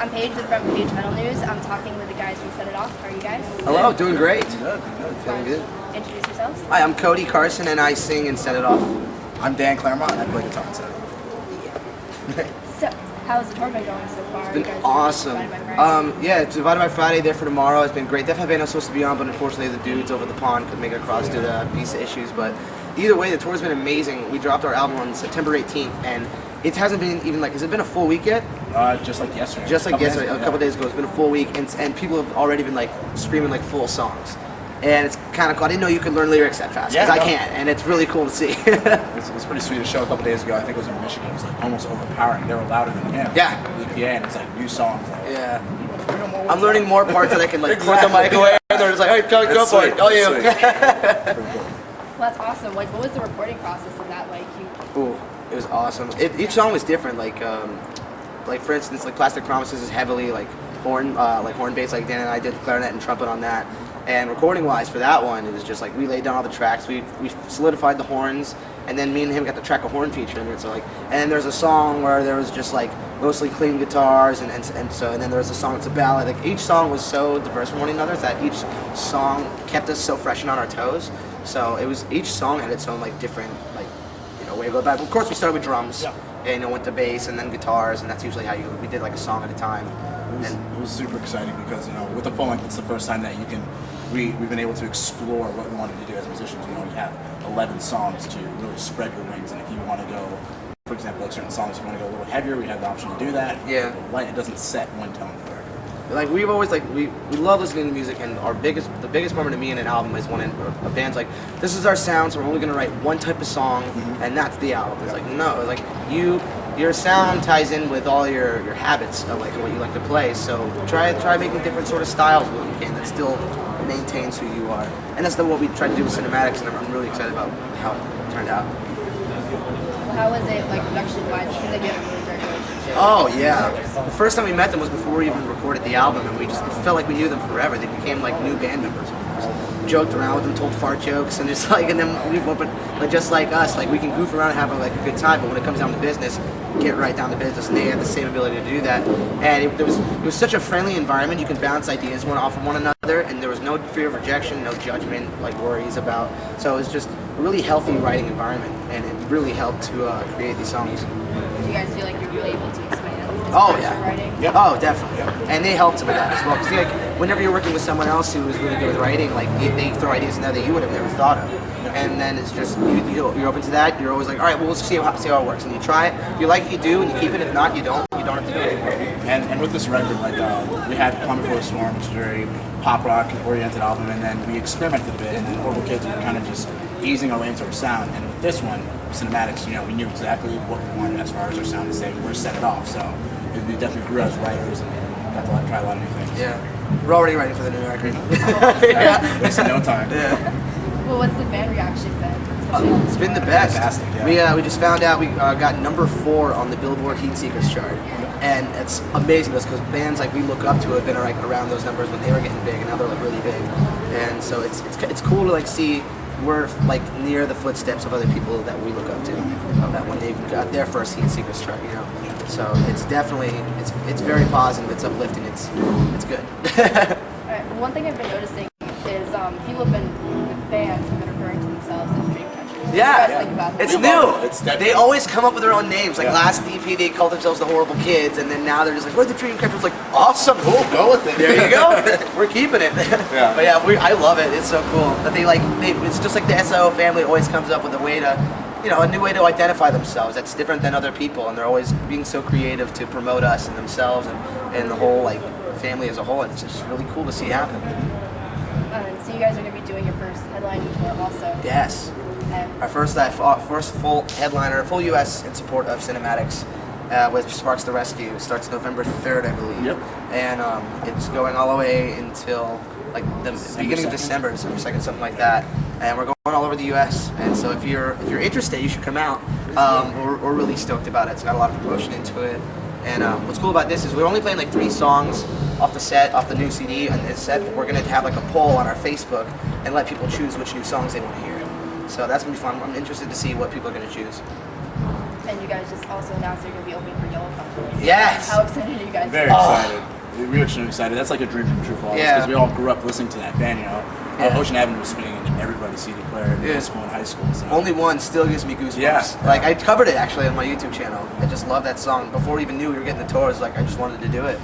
I'm Paige from Paige Metal News. I'm talking with the guys from Set It Off. How are you guys? Hello, doing great. Good. Feeling good. Introduce yourselves. Hi, I'm Cody Carson and I sing and Set It Off. I'm Dan Claremont and I play guitar and set it off. So, how's the tour been going so far? It's been awesome. Yeah, it's Divided by Friday there for tomorrow. It's been great. Definitely been supposed to be on, but unfortunately the dudes over the pond couldn't make it across due to visa issues. But either way, the tour's been amazing. We dropped our album on September 18th, and it hasn't been even like, has it been a full week yet? Just like yesterday. Just like yesterday, a couple days ago. It's been a full week, and people have already been like screaming like full songs. And it's kind of cool. I didn't know you could learn lyrics that fast, because I can't, and it's really cool to see. It's pretty sweet. A show a couple days ago, I think it was in Michigan. It was like almost overpowering. They were louder than him. Yeah. The EPA, and it's like new songs. Like, Yeah. I'm learning more parts that I can like put the mic away, and they're just like, hey, go for it. Oh, you. Pretty cool. Well, that's awesome. Like, what was the recording process of that like? Ooh, it was awesome. Each song was different. Like for instance, like Plastic Promises is heavily like horn based. Like Dan and I did clarinet and trumpet on that. And recording wise for that one, it was just like we laid down all the tracks. We solidified the horns, and then me and him got to track a horn feature in it. So like, and then there's a song where there was just like mostly clean guitars, and then there's a song that's a ballad. Like each song was so diverse from one another that each song kept us so fresh and on our toes. So it was, each song had its own like different like, you know, way to go back. Of course we started with drums, and went to bass and then guitars, and that's usually how we did like a song at a time. It was super exciting because, you know, with the full length, it's the first time that we've been able to explore what we wanted to do as musicians. You know, you have 11 songs to really spread your wings, and if you want to go, for example, like certain songs, if you want to go a little heavier, we have the option to do that. If you want to go light, it doesn't set one tone for it. Like we've always like we love listening to music, and the biggest moment to me in an album is when a band's like, this is our sound, so we're only gonna write one type of song, and that's the album. It's like, no, like your sound ties in with all your habits of like what you like to play. So try making different sort of styles when you can that still maintains who you are. And that's what we tried to do with Cinematics, and I'm really excited about how it turned out. Well, how was it like production wise? I think they had a really great relationship. Oh yeah, the first time we met them was before we even recorded the album, and we just felt like we knew them forever. They became like new band members. We joked around with them, told fart jokes, and just like, and then we've opened, like just like us, like we can goof around and have like a good time, but when it comes down to business, get right down to business, and they have the same ability to do that. And it was such a friendly environment. You can bounce ideas off of one another, and there was no fear of rejection, no judgment, like worries about. So it was just a really healthy writing environment, and it really helped to create these songs. Do you guys feel like you're really able to expand? Oh yeah. Writing? Yep. Oh definitely. Yep. And they helped with that as well. Because like whenever you're working with someone else who is really good with writing, like they throw ideas in there that you would have never thought of. And then it's just you're open to that. You're always like, all right, well, let's see how it works. And you try it. If you like it, you do, and you keep it. If not, you don't. You don't have to do it anymore. And with this record, like we had Come Before the Storm, which is a very pop rock oriented album, and then we experimented a bit. And then Horrible Kids, we were kind of just easing our way into our sound. And with this one, Cinematics, you know, we knew exactly what we wanted as far as our sound to say. We're set it off. So we definitely grew as writers and got to try a lot of new things. Yeah, we're already writing for the new record. Wasting no time. Yeah. Well, what's the fan reaction been? It's been the best. Fantastic, yeah. We just found out we got number 4 on the Billboard Heat Seekers chart, and it's amazing because bands like we look up to have been like around those numbers when they were getting big, and now they're like really big. And so it's cool to like see we're like near the footsteps of other people that we look up to, that when they got their first Heat Seekers chart, you know. So it's definitely it's very positive. It's uplifting. It's good. Alright, well, one thing I've been noticing is people have been, with bands, have been referring to themselves as dream catchers. What do you guys think about that? It's new. It's they always come up with their own names. Like last EP, they called themselves the Horrible Kids, and then now they're just like, we're the Dream Catchers. Like, awesome, cool, go with it. There you go. We're keeping it. Yeah. But yeah, I love it. It's so cool that it's just like the SIO family always comes up with a way to, you know, a new way to identify themselves that's different than other people, and they're always being so creative to promote us and themselves and the whole like family as a whole. And it's just really cool to see happen. So you guys are going to be doing your first headlining tour also. Yes. Our first full headliner, full U.S. in support of Cinematics with Sparks the Rescue. Starts November 3rd, I believe. Yep. And it's going all the way until like the beginning of December 2nd, something like that. And we're going all over the U.S. And so if you're interested, you should come out. We're really stoked about it. It's got a lot of promotion into it. And what's cool about this is we're only playing like 3 songs off the new CD, and it's set. We're gonna have like a poll on our Facebook and let people choose which new songs they want to hear. So that's gonna be fun. I'm interested to see what people are gonna choose. And you guys just also announced you're going to be opening for Yellow Company. Yes. How excited are you guys? Very excited. We're extremely excited. That's like a dream come true for all of us because we all grew up listening to that band, you know. Ocean Avenue was spinning in everybody's CD player in middle school and high school. So. Only One still gives me goosebumps. Yeah. Like, I covered it actually on my YouTube channel. I just love that song. Before we even knew we were getting the tours, like, I just wanted to do it.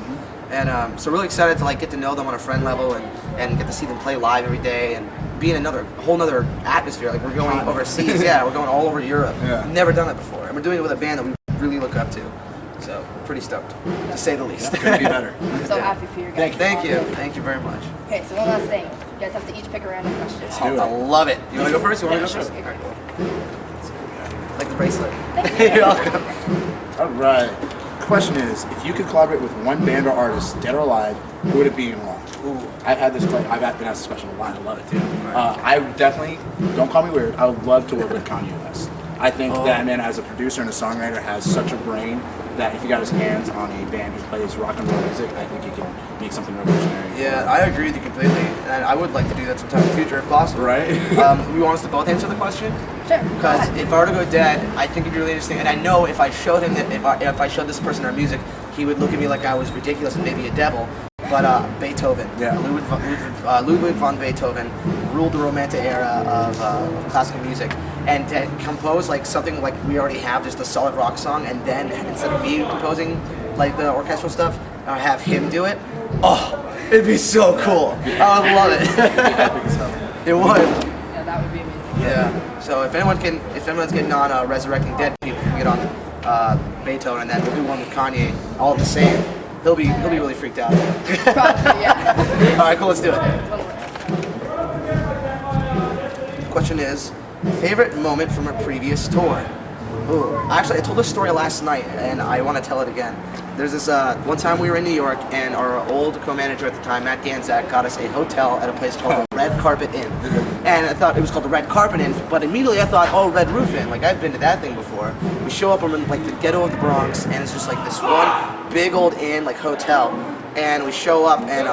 And so really excited to like get to know them on a friend level and get to see them play live every day and be in a whole nother atmosphere. Like, we're going overseas. We're going all over Europe. Never done it before. And we're doing it with a band that we really look up to. So, pretty stoked, to say the least. Couldn't be better. I'm so happy for you guys. Thank you. Thank you very much. Okay, so one last thing. You guys have to each pick a random question. I love it. You want to go first? You want to go first? Okay, great. Like the bracelet. Thank you. You're welcome. All right. Question is, if you could collaborate with one band or artist, dead or alive, who would it be and why? I've been asked this question a lot. I love it too. I definitely, don't call me weird, I would love to work with Kanye West. I think that man, as a producer and a songwriter, has such a brain that if he got his hands on a band who plays rock and roll music, I think he can make something revolutionary. Yeah, I agree with you completely, and I would like to do that sometime in the future if possible. Right? We want us to both answer the question? Sure. Because if I were to go dead, I think it'd be really interesting, and I know if I showed him that if I showed this person our music, he would look at me like I was ridiculous and maybe a devil. But Beethoven, Ludwig von Beethoven, ruled the Romantic era of classical music, and to compose like something like we already have, just a solid rock song, and then instead of me composing like the orchestral stuff, have him do it. Oh, it'd be so cool. I would love it. It would. Yeah, that would be amazing. Yeah. So if anyone's getting on Resurrecting Dead People, can get on Beethoven, and then we'll do one with Kanye, all the same. He'll be really freaked out. Probably, yeah. All right, cool. Let's do it. Question is, favorite moment from a previous tour? Ooh, actually, I told this story last night, and I want to tell it again. There's this one time we were in New York, and our old co-manager at the time, Matt Ganzak, got us a hotel at a place called the Red Carpet Inn. And I thought it was called the Red Carpet Inn, but immediately I thought, oh, Red Roof Inn. Like, I've been to that thing before. We show up, we're in like the ghetto of the Bronx, and it's just like this one big old inn, like hotel. And we show up, and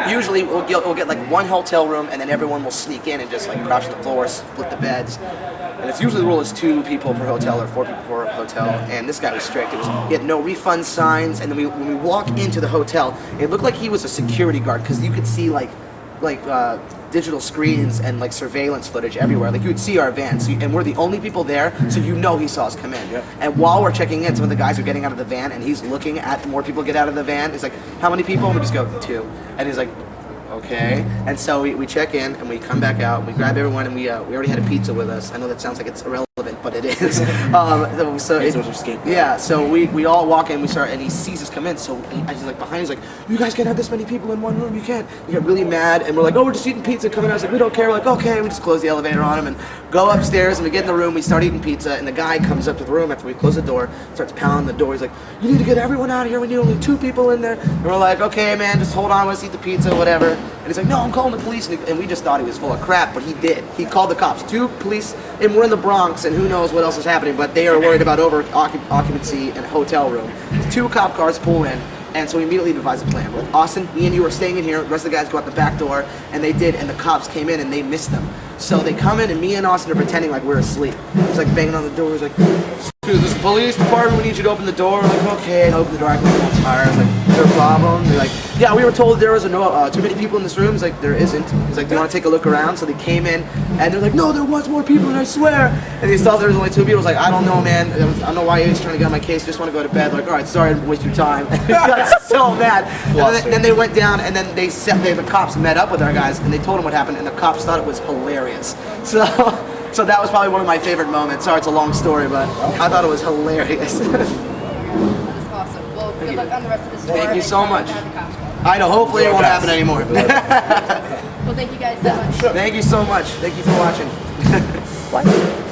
usually we'll get like one hotel room, and then everyone will sneak in and just like crouch on the floor, split the beds. And it's usually the rule is 2 people per hotel or 4 people per hotel. And this guy was strict. He had no refund signs. And then when we walk into the hotel, it looked like he was a security guard because you could see like digital screens and like surveillance footage everywhere. Like you would see our van, and we're the only people there, so you know he saw us come in. And while we're checking in, some of the guys are getting out of the van, and he's looking at more people get out of the van. He's like, "How many people?" And we just go 2, and he's like, "Okay." And so we check in, and we come back out, and we grab everyone, and we already had a pizza with us. I know that sounds like it's irrelevant, but it is. So we all walk in, we start, and he sees us come in. So he's like behind, he's like, "You guys can't have this many people in one room. You can't." We get really mad, and we're like, "Oh, we're just eating pizza." Coming out, I was like, "We don't care." We're like, "Okay." We just close the elevator on him and go upstairs, and we get in the room. We start eating pizza, and the guy comes up to the room after we close the door, starts pounding the door. He's like, "You need to get everyone out of here. We need only 2 people in there." And we're like, "Okay, man, just hold on. Let's eat the pizza, whatever." And he's like, "No, I'm calling the police." And we just thought he was full of crap, but he did. He called the cops. 2 police, and we're in the Bronx, and who knows what else is happening, but they are worried about occupancy in a hotel room. 2 cop cars pull in, and so we immediately devised a plan. With Austin, me and you are staying in here, the rest of the guys go out the back door, and they did, and the cops came in, and they missed them. So they come in, and me and Austin are pretending like we're asleep. He's like banging on the door, he's like, "This is the police department, we need you to open the door." I'm like, "Okay," and I open the door, I go, "I'm tired." I was like, "Is there a problem?" They're like, "Yeah, we were told there was too many people in this room." He's like, "There isn't." He's like, "Do you want to take a look around?" So they came in, and they're like, "No, there was more people, and I swear." And they saw there was only 2 people. I was like, "I don't know, man. I don't know why he's trying to get on my case. I just want to go to bed." They're like, "All right, sorry to waste your time." They got so mad. And then they went down, and then the cops met up with our guys, and they told them what happened, and the cops thought it was hilarious. So that was probably one of my favorite moments. Sorry, it's a long story, but I thought it was hilarious. That's awesome. Well, good luck on the rest of this tour. Thank you so much. Have the cops call. I know, hopefully it won't happen anymore. Well, thank you guys so much. Thank you so much. Thank you for watching. What?